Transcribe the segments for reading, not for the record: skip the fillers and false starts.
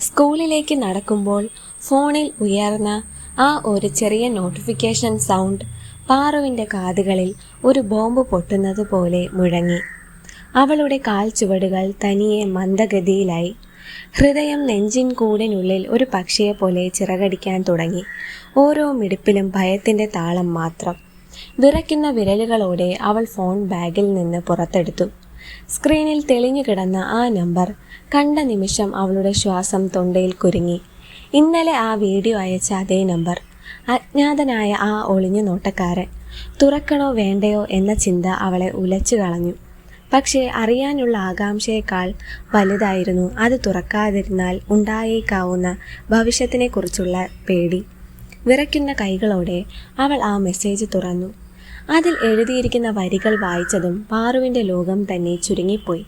സ്കൂളിലേക്ക് നടക്കുമ്പോൾ ഫോണിൽ ഉയർന്ന ആ ഒരു ചെറിയ നോട്ടിഫിക്കേഷൻ സൗണ്ട് പാറുവിൻ്റെ കാതുകളിൽ ഒരു ബോംബ് പൊട്ടുന്നത് പോലെ മുഴങ്ങി. അവളുടെ കാൽ ചുവടുകൾ തനിയെ മന്ദഗതിയിലായി. ഹൃദയം നെഞ്ചിൻ കൂടിനുള്ളിൽ ഒരു പക്ഷിയെപ്പോലെ ചിറകടിക്കാൻ തുടങ്ങി. ഓരോ മിടിപ്പിലും ഭയത്തിൻ്റെ താളം മാത്രം. വിറയ്ക്കുന്ന വിരലുകളോടെ അവൾ ഫോൺ ബാഗിൽ നിന്ന് പുറത്തെടുത്തു. സ്ക്രീനിൽ തെളിഞ്ഞു കിടന്ന ആ നമ്പർ കണ്ട നിമിഷം അവളുടെ ശ്വാസം തൊണ്ടയിൽ കുരുങ്ങി. ഇന്നലെ ആ വീഡിയോ അയച്ച അതേ നമ്പർ. അജ്ഞാതനായ ആ ഒളിഞ്ഞു നോട്ടക്കാരൻ. തുറക്കണോ വേണ്ടയോ എന്ന ചിന്ത അവളെ ഉലച്ചു കളഞ്ഞു. പക്ഷേ അറിയാനുള്ള ആകാംക്ഷയേക്കാൾ വലുതായിരുന്നു അത് തുറക്കാതിരുന്നാൽ ഉണ്ടായേക്കാവുന്ന ഭവിഷ്യത്തിനെക്കുറിച്ചുള്ള പേടി. വിറയ്ക്കുന്ന കൈകളോടെ അവൾ ആ മെസ്സേജ് തുറന്നു. അതിൽ എഴുതിയിരിക്കുന്ന വരികൾ വായിച്ചതും പാറുവിൻ്റെ ലോകം തന്നെ ചുരുങ്ങിപ്പോയി.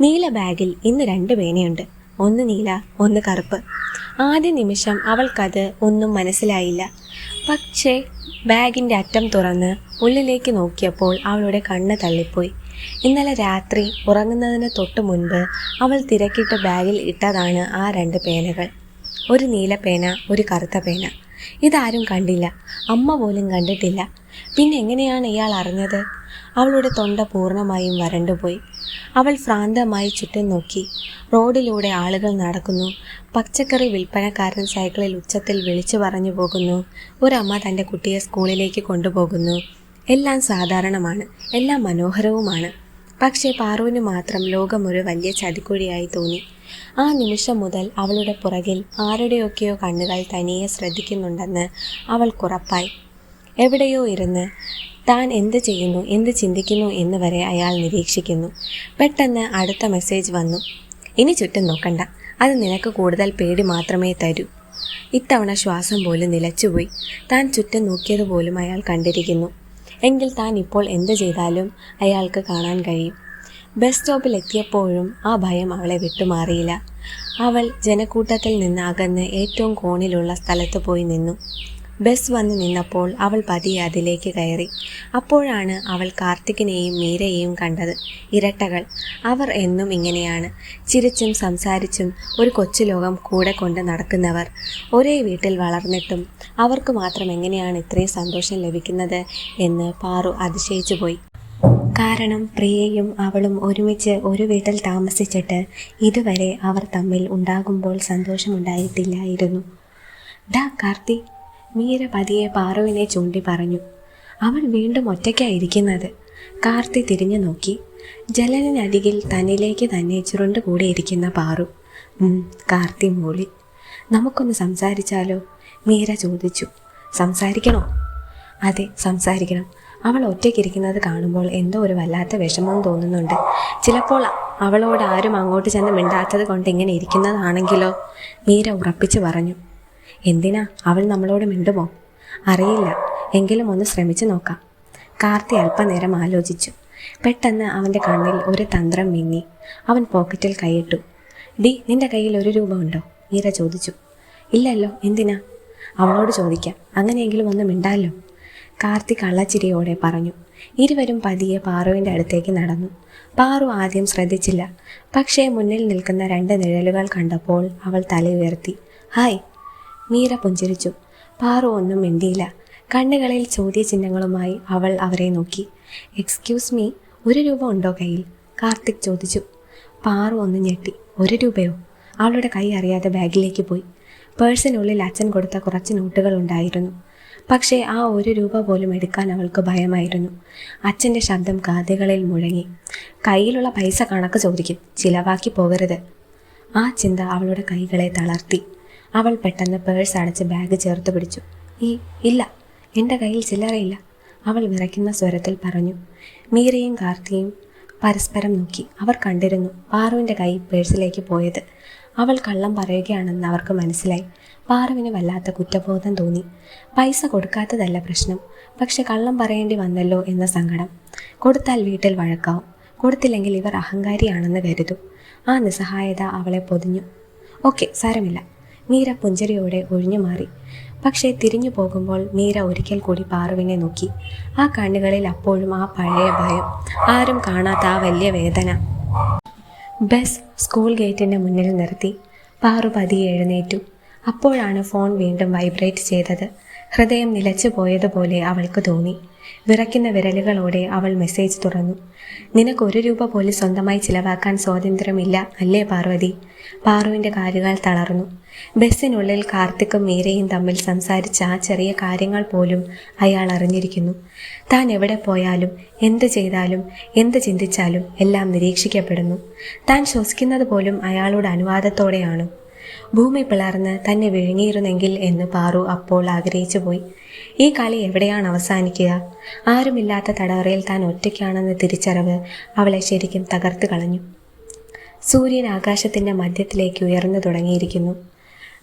നീല ബാഗിൽ ഇന്ന് 2 പേനയുണ്ട്. ഒന്ന് നീല, ഒന്ന് കറുപ്പ്. ആദ്യ നിമിഷം അവൾക്കത് ഒന്നും മനസ്സിലായില്ല. പക്ഷേ ബാഗിൻ്റെ അറ്റം തുറന്ന് ഉള്ളിലേക്ക് നോക്കിയപ്പോൾ അവളുടെ കണ്ണ് തള്ളിപ്പോയി. ഇന്നലെ രാത്രി ഉറങ്ങുന്നതിന് തൊട്ട് മുൻപ് അവൾ തിരക്കിട്ട് ബാഗിൽ ഇട്ടതാണ് ആ 2 പേനകൾ. ഒരു നീല പേന, ഒരു കറുത്ത പേന. ഇതാരും കണ്ടില്ല, അമ്മ പോലും കണ്ടിട്ടില്ല. പിന്നെ എങ്ങനെയാണ് ഇയാൾ അറിഞ്ഞത്? അവളുടെ തൊണ്ട പൂർണ്ണമായും വരണ്ടുപോയി. അവൾ ഭ്രാന്തമായി ചുറ്റും നോക്കി. റോഡിലൂടെ ആളുകൾ നടക്കുന്നു. പച്ചക്കറി വിൽപ്പനക്കാരൻ സൈക്കിളിൽ ഉച്ചത്തിൽ വിളിച്ചു പറഞ്ഞു പോകുന്നു. ഒരമ്മ തൻ്റെ കുട്ടിയെ സ്കൂളിലേക്ക് കൊണ്ടുപോകുന്നു. എല്ലാം സാധാരണമാണ്, എല്ലാം മനോഹരവുമാണ്. പക്ഷേ പാറുവിന് മാത്രം ലോകം ഒരു വലിയ ചതിക്കുഴിയായി തോന്നി. ആ നിമിഷം മുതൽ അവളുടെ പുറകിൽ ആരുടെയൊക്കെയോ കണ്ണുകൾ തനിയെ ശ്രദ്ധിക്കുന്നുണ്ടെന്ന് അവൾക്കുറപ്പായി. എവിടെയോ ഇരുന്ന് താൻ എന്ത് ചെയ്യുന്നു, എന്ത് ചിന്തിക്കുന്നു എന്ന് വരെ അയാൾ നിരീക്ഷിക്കുന്നു. പെട്ടെന്ന് അടുത്ത മെസ്സേജ് വന്നു. ഇനി ചുറ്റും നോക്കണ്ട, അത് നിനക്ക് കൂടുതൽ പേടി മാത്രമേ തരൂ. ഇത്തവണ ശ്വാസം പോലും നിലച്ചുപോയി. താൻ ചുറ്റും നോക്കിയതുപോലും അയാൾ കണ്ടിരിക്കുന്നു. എങ്കിൽ താൻ ഇപ്പോൾ എന്ത് ചെയ്താലും അയാൾക്ക് കാണാൻ കഴിയും. ബസ് സ്റ്റോപ്പിൽ എത്തിയപ്പോഴും ആ ഭയം അവളെ വിട്ടുമാറിയില്ല. അവൾ ജനക്കൂട്ടത്തിൽ നിന്ന് അകന്ന് ഏറ്റവും കോണിലുള്ള സ്ഥലത്ത് പോയി നിന്നു. ബസ് വന്ന് നിന്നപ്പോൾ അവൾ പതിയെ അതിലേക്ക് കയറി. അപ്പോഴാണ് അവൾ കാർത്തികിനെയും മീരയെയും കണ്ടത്. ഇരട്ടകൾ. അവർ എന്നും ഇങ്ങനെയാണ്, ചിരിച്ചും സംസാരിച്ചും ഒരു കൊച്ചു ലോകം കൂടെ കൊണ്ട് നടക്കുന്നവർ. ഒരേ വീട്ടിൽ വളർന്നിട്ടും അവർക്ക് മാത്രം എങ്ങനെയാണ് ഇത്രയും സന്തോഷം ലഭിക്കുന്നത് എന്ന് പാറു അതിശയിച്ചു പോയി. കാരണം പ്രിയയും അവളും ഒരുമിച്ച് ഒരു വീട്ടിൽ താമസിച്ചിട്ട് ഇതുവരെ അവർ തമ്മിൽ ഉണ്ടാകുമ്പോൾ സന്തോഷമുണ്ടായിട്ടില്ലായിരുന്നു. ഡാ കാർത്തി, മീര പതിയെ പാറുവിനെ ചൂണ്ടി പറഞ്ഞു. അവൾ വീണ്ടും ഒറ്റയ്ക്കായിരിക്കുന്നത്. കാർത്തി തിരിഞ്ഞു നോക്കി. ജലലിനരികിൽ തന്നിലേക്ക് തന്നെ ചുരുണ്ടുകൂടിയിരിക്കുന്ന പാറു. കാർത്തി മൂളി. നമുക്കൊന്ന് സംസാരിച്ചാലോ? മീര ചോദിച്ചു. സംസാരിക്കണോ? അതെ, സംസാരിക്കണം. അവൾ ഒറ്റയ്ക്കിരിക്കുന്നത് കാണുമ്പോൾ എന്തോ ഒരു വല്ലാത്ത വിഷമം തോന്നുന്നുണ്ട്. ചിലപ്പോൾ അവളോട് ആരും അങ്ങോട്ട് ചെന്ന് മിണ്ടാത്തത് കൊണ്ട് ഇങ്ങനെ ഇരിക്കുന്നതാണെങ്കിലോ? മീര ഉറപ്പിച്ചു പറഞ്ഞു. എന്തിനാ അവൾ നമ്മളോട് മിണ്ടുമോ? അറിയില്ല, എങ്കിലും ഒന്ന് ശ്രമിച്ചു നോക്കാം. കാർത്തി അല്പനേരം ആലോചിച്ചു. പെട്ടെന്ന് അവൻ്റെ കണ്ണിൽ ഒരു തന്ത്രം മിന്നി. അവൻ പോക്കറ്റിൽ കൈയിട്ടു. ഡി, നിന്റെ കയ്യിൽ 1 രൂപ ഉണ്ടോ? മീര ചോദിച്ചു. ഇല്ലല്ലോ, എന്തിനാ? അവളോട് ചോദിക്കാം, അങ്ങനെയെങ്കിലും ഒന്ന് മിണ്ടാലോ. കാർത്തി കള്ളച്ചിരിയോടെ പറഞ്ഞു. ഇരുവരും പതിയെ പാറുവിൻ്റെ അടുത്തേക്ക് നടന്നു. പാറു ആദ്യം ശ്രദ്ധിച്ചില്ല. പക്ഷേ മുന്നിൽ നിൽക്കുന്ന 2 നിഴലുകൾ കണ്ടപ്പോൾ അവൾ തല ഉയർത്തി. ഹായ്. മീര പുഞ്ചിരിച്ചു. പാറു ഒന്നും മിണ്ടിയില്ല. കണ്ണുകളിൽ ചോദ്യചിഹ്നങ്ങളുമായി അവൾ അവരെ നോക്കി. എക്സ്ക്യൂസ് മീ, 1 രൂപ ഉണ്ടോ കയ്യിൽ? കാർത്തിക് ചോദിച്ചു. പാറു ഒന്ന് ഞെട്ടി. 1 രൂപയോ? അവളുടെ കൈ അറിയാതെ ബാഗിലേക്ക് പോയി. പേഴ്സിനുള്ളിൽ അച്ഛൻ കൊടുത്ത കുറച്ച് നോട്ടുകൾ ഉണ്ടായിരുന്നു. പക്ഷേ ആ 1 രൂപ പോലും എടുക്കാൻ അവൾക്ക് ഭയമായിരുന്നു. അച്ഛൻ്റെ ശബ്ദം കാതുകളിൽ മുഴങ്ങി. കയ്യിലുള്ള പൈസ കണക്ക് ചോദിക്കും, ചിലവാക്കി പോകരുത്. ആ ചിന്ത അവളുടെ കൈകളെ തളർത്തി. അവൾ പെട്ടെന്ന് പേഴ്സ് അടച്ച് ബാഗ് ചേർത്ത് പിടിച്ചു. ഇല്ല, എൻ്റെ കയ്യിൽ ചില്ലറയില്ല, അവൾ വിറയ്ക്കുന്ന സ്വരത്തിൽ പറഞ്ഞു. മീരയും കാർത്തിയും പരസ്പരം നോക്കി. അവർ കണ്ടിരുന്നു പാറുവിൻ്റെ കൈ പേഴ്സിലേക്ക് പോയത്. അവൾ കള്ളം പറയുകയാണെന്ന് അവർക്ക് മനസ്സിലായി. പാറുവിന് വല്ലാത്ത കുറ്റബോധം തോന്നി. പൈസ കൊടുക്കാത്തതല്ല പ്രശ്നം, പക്ഷെ കള്ളം പറയേണ്ടി വന്നല്ലോ എന്ന സങ്കടം. കൊടുത്താൽ വീട്ടിൽ വഴക്കാവും, കൊടുത്തില്ലെങ്കിൽ ഇവർ അഹങ്കാരിയാണെന്ന് കരുതും. ആ നിസ്സഹായത അവളെ പൊതിഞ്ഞു. ഓക്കെ, സാരമില്ല. മീര പുഞ്ചരിയോടെ ഒഴിഞ്ഞു മാറി. പക്ഷേ തിരിഞ്ഞു പോകുമ്പോൾ മീര ഒരിക്കൽ കൂടി പാറുവിനെ നോക്കി. ആ കണ്ണുകളിൽ അപ്പോഴും ആ പഴയ ഭയം, ആരും കാണാത്ത ആ വലിയ വേദന. ബസ് സ്കൂൾ ഗേറ്റിൻ്റെ മുന്നിൽ നിർത്തി. പാറു പതിയെ എഴുന്നേറ്റു. അപ്പോഴാണ് ഫോൺ വീണ്ടും വൈബ്രേറ്റ് ചെയ്തത്. ഹൃദയം നിലച്ചു പോയതുപോലെ അവൾക്ക് തോന്നി. വിറയ്ക്കുന്ന വിരലുകളോടെ അവൾ മെസ്സേജ് തുറന്നു. "നിനക്ക് 1 രൂപ പോലും സ്വന്തമായി ചിലവാക്കാൻ സ്വാതന്ത്ര്യമില്ല അല്ലേ പാർവതി?" പാറുവിൻ്റെ കാലുകൾ തളർന്നു. ബസ്സിനുള്ളിൽ കാർത്തിക്കും മീരയും തമ്മിൽ സംസാരിച്ച ആ ചെറിയ കാര്യങ്ങൾ പോലും അയാൾ അറിഞ്ഞിരിക്കുന്നു. താൻ എവിടെ പോയാലും, എന്ത് ചെയ്താലും, എന്ത് ചിന്തിച്ചാലും എല്ലാം നിരീക്ഷിക്കപ്പെടുന്നു. താൻ ശ്വസിക്കുന്നത് പോലും അയാളുടെ അനുവാദത്തോടെയാണ്. ഭൂമി പിളർന്ന് തന്നെ വിഴുങ്ങിയിരുന്നെങ്കിൽ എന്ന് പാറു അപ്പോൾ ആഗ്രഹിച്ചു പോയി. ഈ കളി എവിടെയാണ് അവസാനിക്കുക? ആരുമില്ലാത്ത തടവറയിൽ താൻ ഒറ്റയ്ക്കാണെന്ന തിരിച്ചറിവ് അവളെ ശരിക്കും തകർത്ത് കളഞ്ഞു. സൂര്യൻ ആകാശത്തിൻ്റെ മധ്യത്തിലേക്ക് ഉയർന്നു തുടങ്ങിയിരിക്കുന്നു.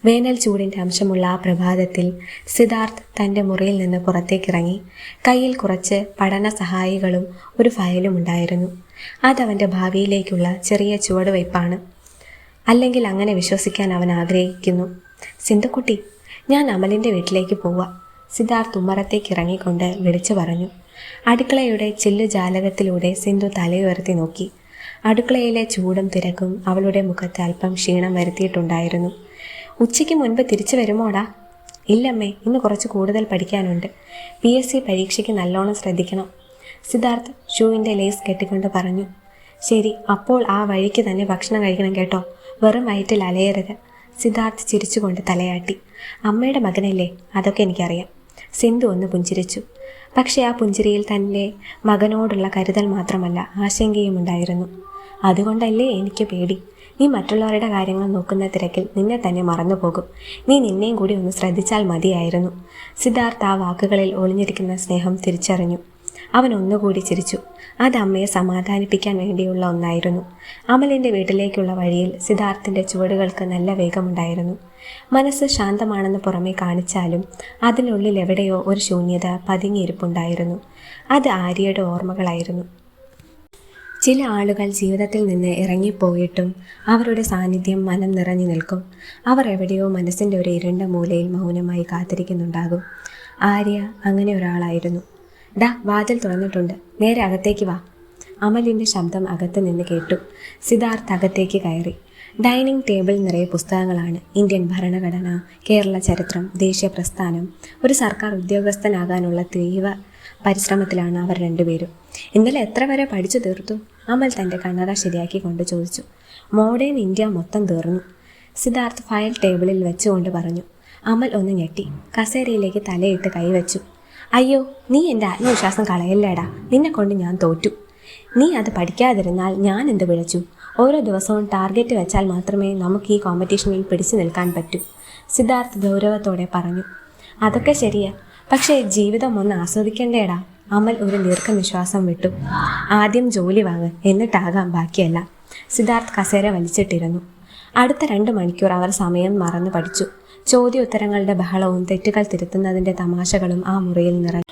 വേനൽ ചൂടിൻ്റെ അംശമുള്ള ആ പ്രഭാതത്തിൽ സിദ്ധാർത്ഥ് തൻ്റെ മുറിയിൽ നിന്ന് പുറത്തേക്കിറങ്ങി. കയ്യിൽ കുറച്ച് പഠന സഹായികളും ഒരു ഫയലും ഉണ്ടായിരുന്നു. അതവൻ്റെ ഭാവിയിലേക്കുള്ള ചെറിയ ചുവടുവയ്പ്പാണ്. അല്ലെങ്കിൽ അങ്ങനെ വിശ്വസിക്കാൻ അവൻ ആഗ്രഹിക്കുന്നു. "സിന്ധുക്കുട്ടി, ഞാൻ അമലിൻ്റെ വീട്ടിലേക്ക് പോവാ," സിദ്ധാർത്ഥ് ഉമ്മറത്തേക്ക് ഇറങ്ങിക്കൊണ്ട് വിളിച്ചു പറഞ്ഞു. അടുക്കളയുടെ ചില്ലുജാലകത്തിലൂടെ സിന്ധു തലയുയർത്തി നോക്കി. അടുക്കളയിലെ ചൂടും തിരക്കും അവളുടെ മുഖത്ത് അല്പം ക്ഷീണം വരുത്തിയിട്ടുണ്ടായിരുന്നു. "ഉച്ചയ്ക്ക് മുൻപ് തിരിച്ചു വരുമോടാ?" "ഇല്ലമ്മേ, ഇന്ന് കുറച്ച് കൂടുതൽ പഠിക്കാനുണ്ട്. PSC പരീക്ഷയ്ക്ക് നല്ലോണം ശ്രദ്ധിക്കണം," സിദ്ധാർത്ഥ് ഷൂവിൻ്റെ ലേസ് കെട്ടിക്കൊണ്ട് പറഞ്ഞു. "ശരി, അപ്പോൾ ആ വഴിക്ക് തന്നെ ഭക്ഷണം കഴിക്കണം കേട്ടോ. വെറും വയറ്റിൽ അലയരുത്," സിദ്ധാർത്ഥ് ചിരിച്ചുകൊണ്ട് തലയാട്ടി. "അമ്മയുടെ മകനല്ലേ, അതൊക്കെ എനിക്കറിയാം." സിന്ധു ഒന്ന് പുഞ്ചിരിച്ചു. പക്ഷേ ആ പുഞ്ചിരിയിൽ തൻ്റെ മകനോടുള്ള കരുതൽ മാത്രമല്ല, ആശങ്കയും ഉണ്ടായിരുന്നു. "അതുകൊണ്ടല്ലേ എനിക്ക് പേടി. നീ മറ്റുള്ളവരുടെ കാര്യങ്ങൾ നോക്കുന്ന തിരക്കിൽ നിന്നെ തന്നെ മറന്നുപോകും. നീ നിന്നെയും കൂടി ഒന്ന് ശ്രദ്ധിച്ചാൽ മതിയായിരുന്നു." സിദ്ധാർത്ഥ് ആ വാക്കുകളിൽ ഒളിഞ്ഞിരിക്കുന്ന സ്നേഹം തിരിച്ചറിഞ്ഞു. അവൻ ഒന്നുകൂടി ചിരിച്ചു. അത് അമ്മയെ സമാധാനിപ്പിക്കാൻ വേണ്ടിയുള്ള ഒന്നായിരുന്നു. അമലിൻ്റെ വീട്ടിലേക്കുള്ള വഴിയിൽ സിദ്ധാർത്ഥിൻ്റെ ചുവടുകൾക്ക് നല്ല വേഗമുണ്ടായിരുന്നു. മനസ്സ് ശാന്തമാണെന്ന് പുറമെ കാണിച്ചാലും അതിനുള്ളിൽ എവിടെയോ ഒരു ശൂന്യത പതുങ്ങിയിരിപ്പുണ്ടായിരുന്നു. അത് ആര്യയുടെ ഓർമ്മകളായിരുന്നു. ചില ആളുകൾ ജീവിതത്തിൽ നിന്ന് ഇറങ്ങിപ്പോയിട്ടും അവരുടെ സാന്നിധ്യം മനം നിറഞ്ഞു നിൽക്കും. അവർ എവിടെയോ മനസ്സിൻ്റെ ഒരു ഇരുണ്ട മൂലയിൽ മൗനമായി കാത്തിരിക്കുന്നുണ്ടാകും. ആര്യ അങ്ങനെ ഒരാളായിരുന്നു. "ഡാ, വാതിൽ തുറന്നിട്ടുണ്ട്, നേരെ അകത്തേക്ക് വാ." അമലിൻ്റെ ശബ്ദം അകത്ത് നിന്ന് കേട്ടു. സിദ്ധാർത്ഥ് അകത്തേക്ക് കയറി. ഡൈനിങ് ടേബിൾ നിറയെ പുസ്തകങ്ങളാണ്. ഇന്ത്യൻ ഭരണഘടന, കേരള ചരിത്രം, ദേശീയ പ്രസ്ഥാനം. ഒരു സർക്കാർ ഉദ്യോഗസ്ഥനാകാനുള്ള തീവ്ര പരിശ്രമത്തിലാണ് അവർ രണ്ടുപേരും. "ഇന്നലെ എത്ര വരെ പഠിച്ചു തീർത്തു?" അമൽ തൻ്റെ കണ്ണട ശരിയാക്കിക്കൊണ്ട് ചോദിച്ചു. "മോഡേൺ ഇന്ത്യ മൊത്തം തീർന്നു," സിദ്ധാർത്ഥ് ഫയൽ ടേബിളിൽ വെച്ചുകൊണ്ട് പറഞ്ഞു. അമൽ ഒന്ന് ഞെട്ടി. കസേരയിലേക്ക് തലയിട്ട് കൈവച്ചു. "അയ്യോ, നീ എൻ്റെ ആത്മവിശ്വാസം കളയല്ലേടാ. നിന്നെ കൊണ്ട് ഞാൻ തോറ്റു. നീ അത് പഠിക്കാതിരുന്നാൽ ഞാൻ എന്ത് പിഴച്ചു? ഓരോ ദിവസവും ടാർഗറ്റ് വെച്ചാൽ മാത്രമേ നമുക്ക് ഈ കോമ്പറ്റീഷനിൽ പിടിച്ചു നിൽക്കാൻ പറ്റൂ," സിദ്ധാർത്ഥ് ഗൗരവത്തോടെ പറഞ്ഞു. "അതൊക്കെ ശരിയാ, പക്ഷേ ജീവിതം ഒന്ന് ആസ്വദിക്കണ്ടേടാ." അമൽ ഒരു ദീർഘനിശ്വാസം വിട്ടു. "ആദ്യം ജോലി വാങ്ങ്, എന്നിട്ടാകാം ബാക്കിയെല്ലാം." സിദ്ധാർത്ഥ് കസേര വലിച്ചിട്ടിരുന്നു. അടുത്ത 2 മണിക്കൂർ അവർ സമയം മറന്നു പഠിച്ചു. ചോദ്യോത്തരങ്ങളുടെ ബഹളവും തെറ്റുകൾ തിരുത്തുന്നതിൻ്റെ തമാശകളും ആ മുറിയിൽ നിറഞ്ഞു.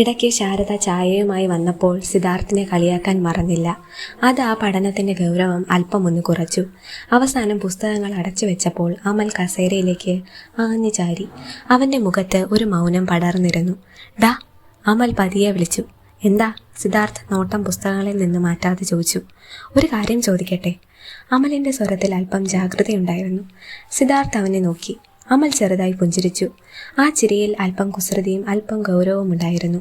ഇടയ്ക്ക് ശാരദ ചായയുമായി വന്നപ്പോൾ സിദ്ധാർത്ഥിനെ കളിയാക്കാൻ മറന്നില്ല. അത് ആ പഠനത്തിൻ്റെ ഗൗരവം അല്പമൊന്ന് കുറച്ചു. അവസാനം പുസ്തകങ്ങൾ അടച്ചു വെച്ചപ്പോൾ അമൽ കസേരയിലേക്ക് ആഞ്ഞു ചാരി. അവൻ്റെ മുഖത്ത് ഒരു മൗനം പടർന്നിരുന്നു. "ഡാ," അമൽ പതിയെ വിളിച്ചു. "എന്താ?" സിദ്ധാർത്ഥ് നോട്ടം പുസ്തകങ്ങളിൽ നിന്ന് മാറ്റാതെ ചോദിച്ചു. "ഒരു കാര്യം ചോദിക്കട്ടെ?" അമലിൻ്റെ സ്വരത്തിൽ അല്പം ജാഗ്രതയുണ്ടായിരുന്നു. സിദ്ധാർത്ഥ് അവനെ നോക്കി. അമൽ ചെറുതായി പുഞ്ചിരിച്ചു. ആ ചിരിയിൽ അല്പം കുസൃതിയും അല്പം ഗൗരവവും ഉണ്ടായിരുന്നു.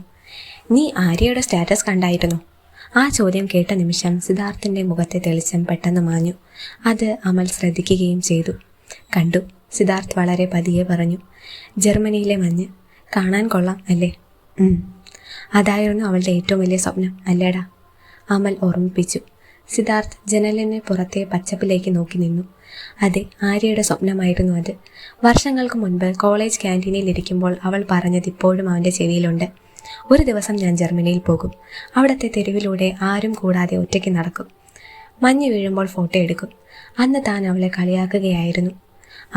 "നീ ആര്യയുടെ സ്റ്റാറ്റസ് കണ്ടായിരുന്നോ?" ആ ചോദ്യം കേട്ട നിമിഷം സിദ്ധാർത്ഥിൻ്റെ മുഖത്തെ തെളിച്ചം പെട്ടെന്ന് മാഞ്ഞു. അത് അമൽ ശ്രദ്ധിക്കുകയും ചെയ്തു. "കണ്ടു," സിദ്ധാർത്ഥ് വളരെ പതിയെ പറഞ്ഞു. "ജർമ്മനിയിലെ മഞ്ഞ് കാണാൻ കൊള്ളാം അല്ലേ?" "അതായിരുന്നു അവളുടെ ഏറ്റവും വലിയ സ്വപ്നം അല്ലേടാ?" അമൽ ഓർമ്മിപ്പിച്ചു. സിദ്ധാർത്ഥ് ജനലിന് പുറത്തെ പച്ചപ്പിലേക്ക് നോക്കി നിന്നു. അതെ, ആര്യയുടെ സ്വപ്നമായിരുന്നു അത്. വർഷങ്ങൾക്ക് മുൻപ് കോളേജ് ക്യാൻറ്റീനിൽ ഇരിക്കുമ്പോൾ അവൾ പറഞ്ഞത് ഇപ്പോഴും അവൻ്റെ ചെവിയിലുണ്ട്. "ഒരു ദിവസം ഞാൻ ജർമ്മനിയിൽ പോകും. അവിടുത്തെ തെരുവിലൂടെ ആരും കൂടാതെ ഒറ്റയ്ക്ക് നടക്കും. മഞ്ഞ് വീഴുമ്പോൾ ഫോട്ടോ എടുക്കും." അന്ന് താൻ അവളെ കളിയാക്കുകയായിരുന്നു.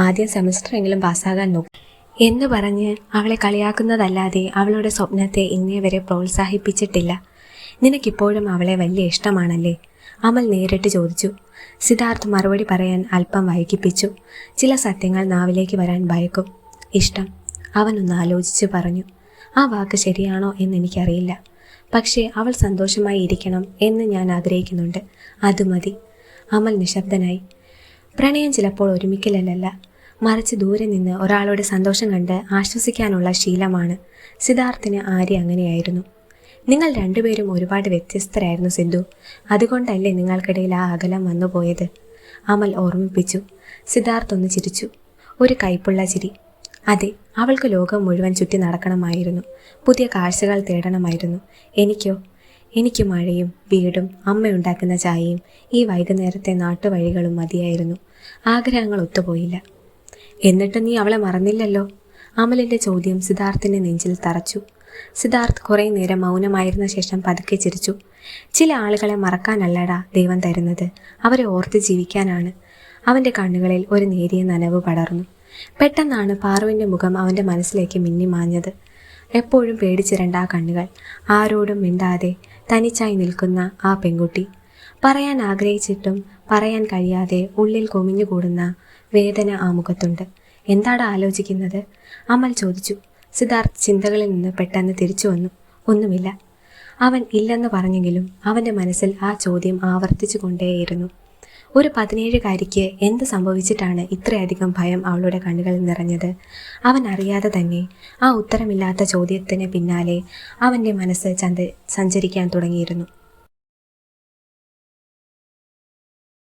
"ആദ്യം സെമസ്റ്ററെങ്കിലും പാസ്സാകാൻ നോക്കും" എന്ന് പറഞ്ഞ് അവളെ കളിയാക്കുന്നതല്ലാതെ അവളുടെ സ്വപ്നത്തെ ഇന്നേ വരെ പ്രോത്സാഹിപ്പിച്ചിട്ടില്ല. "നിനക്കിപ്പോഴും അവളെ വലിയ ഇഷ്ടമാണല്ലേ?" അമൽ നേരിട്ട് ചോദിച്ചു. സിദ്ധാർത്ഥ് മറുപടി പറയാൻ അല്പം വൈകിപ്പിച്ചു. ചില സത്യങ്ങൾ നാവിലേക്ക് വരാൻ ഭയക്കും. "ഇഷ്ടം," അവനൊന്ന് ആലോചിച്ച് പറഞ്ഞു. "ആ വാക്ക് ശരിയാണോ എന്നെനിക്കറിയില്ല. പക്ഷേ അവൾ സന്തോഷമായി ഇരിക്കണം എന്ന് ഞാൻ ആഗ്രഹിക്കുന്നുണ്ട്. അത് മതി." അമൽ നിശബ്ദനായി. പ്രണയം ചിലപ്പോൾ ഒരുമിക്കലല്ല, മറിച്ച് ദൂരെ നിന്ന് ഒരാളുടെ സന്തോഷം കണ്ട് ആശ്വസിക്കാനുള്ള ശീലമാണ്. സിദ്ധാർത്ഥിന് ആര്യ അങ്ങനെയായിരുന്നു. നിങ്ങൾ രണ്ടുപേരും ഒരുപാട് വ്യത്യസ്തരായിരുന്നു സിദ്ധു. അതുകൊണ്ടല്ലേ നിങ്ങൾക്കിടയിൽ ആ അകലം വന്നുപോയത്? അമൽ ഓർമ്മിപ്പിച്ചു. സിദ്ധാർത്ഥ് ഒന്ന് ചിരിച്ചു. ഒരു കൈപ്പുള്ള ചിരി. അതെ, അവൾക്ക് ലോകം മുഴുവൻ ചുറ്റി നടക്കണമായിരുന്നു. പുതിയ കാഴ്ചകൾ തേടണമായിരുന്നു. എനിക്കോ? എനിക്ക് മഴയും വീടും അമ്മയുണ്ടാക്കുന്ന ചായയും ഈ വൈകുന്നേരത്തെ നാട്ടുവഴികളും മതിയായിരുന്നു. ആഗ്രഹങ്ങൾ ഒത്തുപോയില്ല. എന്നിട്ട് നീ അവളെ മറന്നില്ലല്ലോ? അമലിൻ്റെ ചോദ്യം സിദ്ധാർത്ഥിൻ്റെ നെഞ്ചിൽ തറച്ചു. സിദ്ധാർത്ഥ് കുറേ നേരം മൗനമായിരുന്ന ശേഷം പതുക്കെ ചിരിച്ചു. ചില ആളുകളെ മറക്കാനല്ലടാ ദൈവം തരുന്നത്, അവരെ ഓർത്ത് ജീവിക്കാനാണ്. അവൻ്റെ കണ്ണുകളിൽ ഒരു നേരിയ നനവ് പടർന്നു. പെട്ടെന്നാണ് പാറുവിൻ്റെ മുഖം അവൻ്റെ മനസ്സിലേക്ക് മിന്നിമാഞ്ഞത്. എപ്പോഴും പേടിച്ചിരണ്ട ആ കണ്ണുകൾ, ആരോടും മിണ്ടാതെ തനിച്ചായി നിൽക്കുന്ന ആ പെൺകുട്ടി, പറയാൻ ആഗ്രഹിച്ചിട്ടും പറയാൻ കഴിയാതെ ഉള്ളിൽ കുമിഞ്ഞുകൂടുന്ന വേദന ആ മുഖത്തുണ്ട്. എന്താടാ ആലോചിക്കുന്നത്? അമൽ ചോദിച്ചു. സിദ്ധാർത്ഥ് ചിന്തകളിൽ നിന്ന് പെട്ടെന്ന് തിരിച്ചു വന്നു. ഒന്നുമില്ല. അവൻ ഇല്ലെന്ന് പറഞ്ഞെങ്കിലും അവൻ്റെ മനസ്സിൽ ആ ചോദ്യം ആവർത്തിച്ചു കൊണ്ടേയിരുന്നു. ഒരു 17-കാരിക്ക് എന്ത് സംഭവിച്ചിട്ടാണ് ഇത്രയധികം ഭയം അവളുടെ കണ്ണുകളിൽ നിറഞ്ഞത്? അവൻ അറിയാതെ തന്നെ ആ ഉത്തരമില്ലാത്ത ചോദ്യത്തിന് പിന്നാലെ അവൻ്റെ മനസ്സ് സഞ്ചരിക്കാൻ തുടങ്ങിയിരുന്നു.